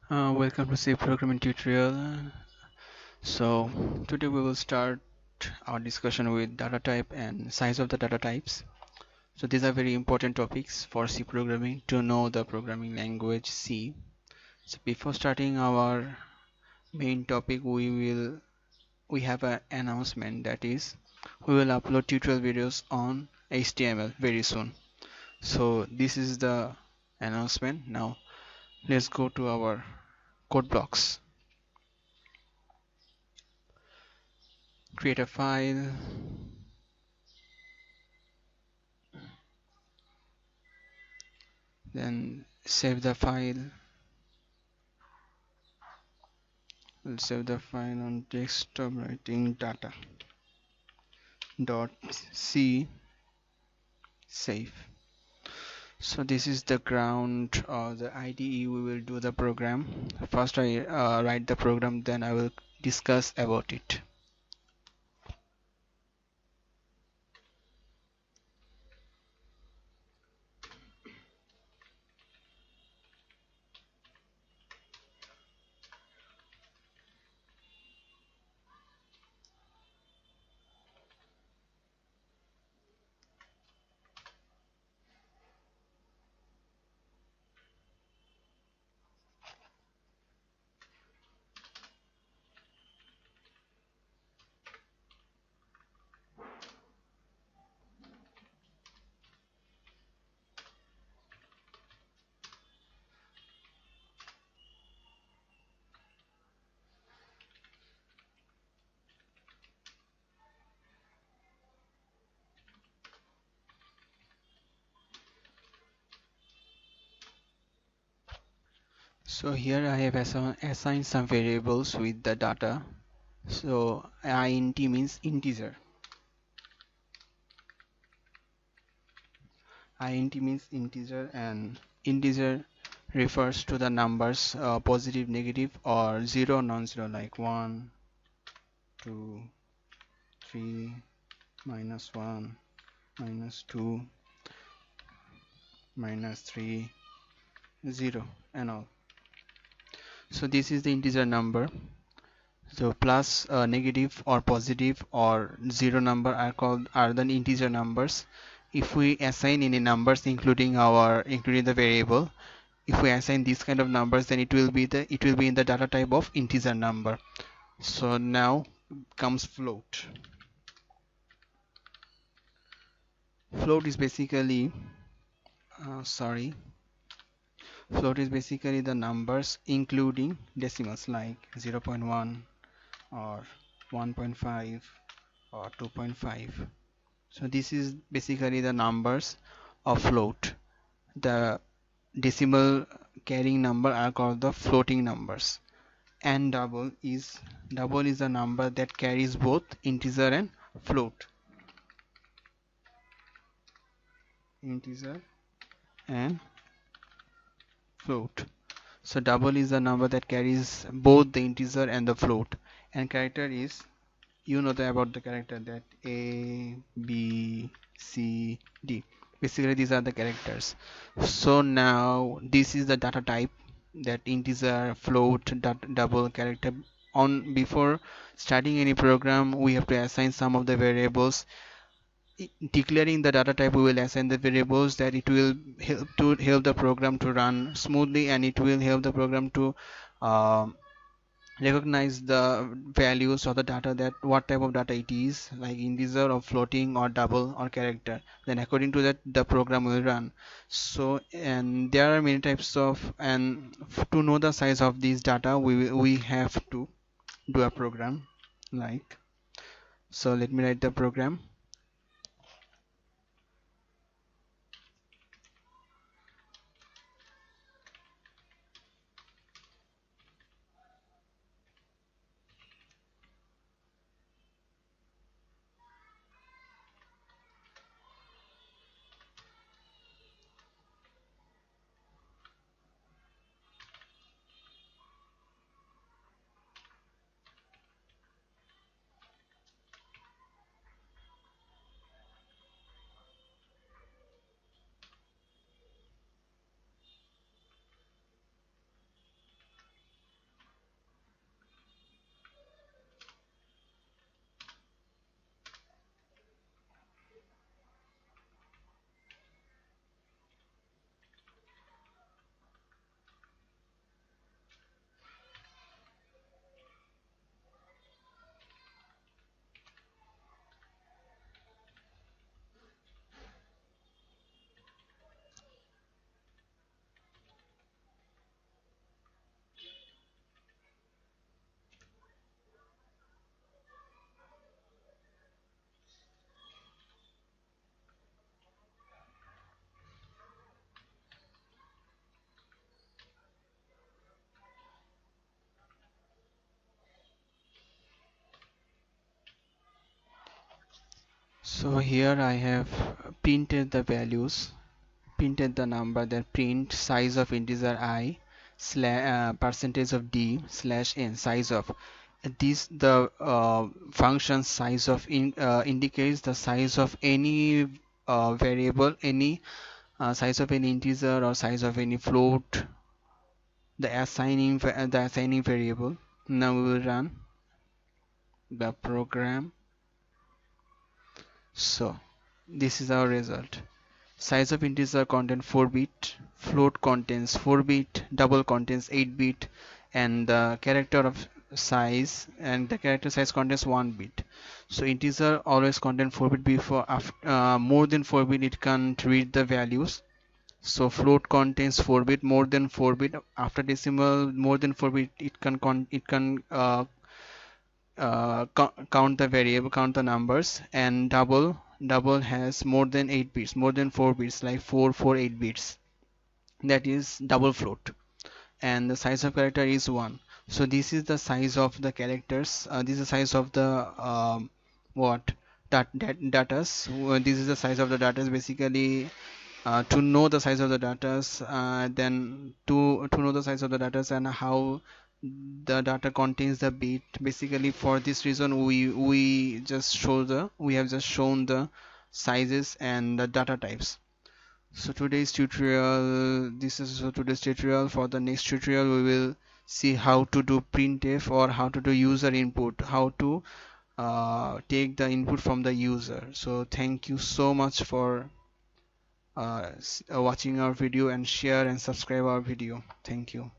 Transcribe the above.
Welcome to C programming tutorial. So today we will start our discussion with data type and size of the data types. So these are very important topics for C programming to know the programming language C. So before starting our main topic, we have an announcement, that is we will upload tutorial videos on HTML very soon. So this is the announcement. Now let's go to our code blocks. Create a file, then save the file. We'll save the file on desktop, writing data dot c save. So this is the ground or the IDE we will do the program. First I write the program, then I will discuss about it. So here I have assigned some variables with the data. So int means integer. Int means integer, and integer refers to the numbers positive, negative, or zero, non-zero, like 1, 2, 3, -1, -2, -3, 0, and all. So this is the integer number. So plus, negative or positive or zero number are the integer numbers. If we assign any numbers including the variable, if we assign these kind of numbers, then it will be in the data type of integer number. So now comes float. Float is basically sorry float is basically the numbers including decimals, like 0.1 or 1.5 or 2.5. So this is basically the numbers of float. The decimal carrying number are called the floating numbers. And double is a number that carries both integer and float. Integer and float. So double is a number that carries both the integer and the float. And character is, you know about the character, that A, B, C, D. Basically these are the characters. So now this is the data type, that integer, float, double, character. On before starting any program, we have to assign some of the variables. Declaring the data type, we will assign the variables that it will help the program to run smoothly, and it will help the program to uh, recognize the values of the data, that what type of data it is, like integer or floating or double or character. Then according to that the program will run. So, and there are many types of, and to know the size of these data, we have to do a program, like, so let me write the program. So here I have printed the values, printed the number, that print size of integer I percentage of d slash n, size of this. The function size of indicates the size of any variable, any size of any integer or size of any float, the assigning variable. Now we will run the program. So this is our result. Size of integer contains 4-bit, float contains 4-bit, double contains 8-bit, and the character of size and the character size contains 1 bit. So integer always contain 4-bit. Before more than 4-bit it can't read the values. So float contains 4-bit, more than 4-bit. After decimal, more than 4-bit, it can count the variable, count the numbers. And double has more than 8 bits, more than 4 bits, like 8 bits. That is double float. And the size of character is 1. So this is the size of the characters. This is the size of the what datas. This is the size of the datas. Basically, to know the size of the datas, then to know the size of the datas and how the data contains the bit. Basically, for this reason, we have just shown the sizes and the data types. So today's tutorial, this is today's tutorial. For the next tutorial, we will see how to do printf, or how to do user input, how to take the input from the user. So thank you so much for watching our video, and share and subscribe our video. Thank you.